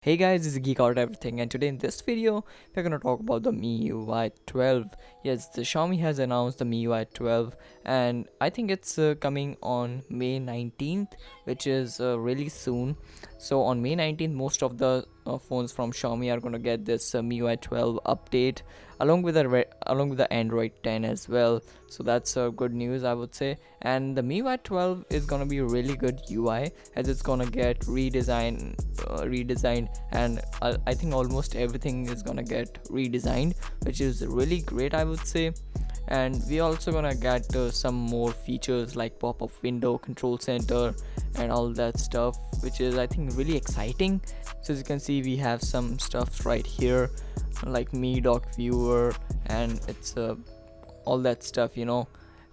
Hey guys, this is Geek Out Everything, and today in this video, we're gonna talk about the MIUI 12. Yes, the Xiaomi has announced the MIUI 12, and I think it's coming on May 19th, which is really soon. So on May 19th, most of the phones from Xiaomi are gonna get this MIUI 12 update, along with the Android 10 as well. So that's good news, I would say. And the MIUI 12 is gonna be a really good UI, as it's gonna get redesigned, and I think almost everything is gonna get redesigned, which is really great, I would say. And we also gonna get some more features like pop-up window, control center, and all that stuff, which is I think really exciting. So as you can see, we have some stuff right here like me doc viewer, and it's all that stuff.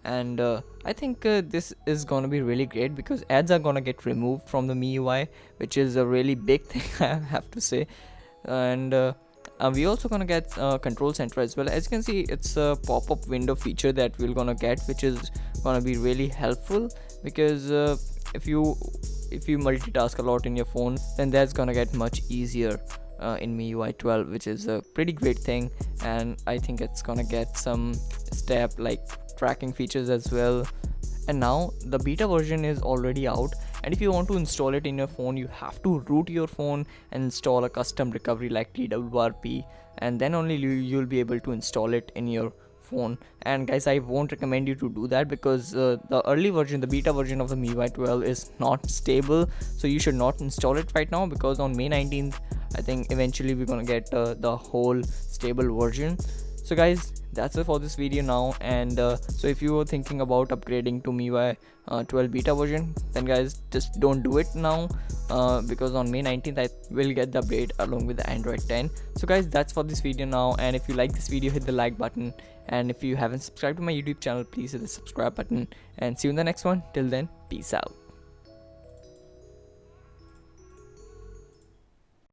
And I think this is gonna be really great because ads are gonna get removed from the MIUI, which is a really big thing, I have to say. And we also gonna get control center as well. As you can see, it's a pop-up window feature that we're gonna get, which is gonna be really helpful because if you multitask a lot in your phone, then that's gonna get much easier in MIUI 12, which is a pretty great thing. And I think it's gonna get some step like tracking features as well. And now the beta version is already out, and if you want to install it in your phone, you have to root your phone and install a custom recovery like TWRP, and then only you'll be able to install it in your phone. And guys, I won't recommend you to do that because the early version, the beta version of the MIUI 12 is not stable, so you should not install it right now, because on May 19th I think eventually we're gonna get the whole stable version. So guys, that's it for this video now. And so if you were thinking about upgrading to MIUI 12 beta version, then guys, just don't do it now, because on May 19th I will get the update along with the Android 10. So guys, that's for this video now, and if you like this video, hit the like button, and if you haven't subscribed to my YouTube channel, please hit the subscribe button, and see you in the next one. Till then, peace out.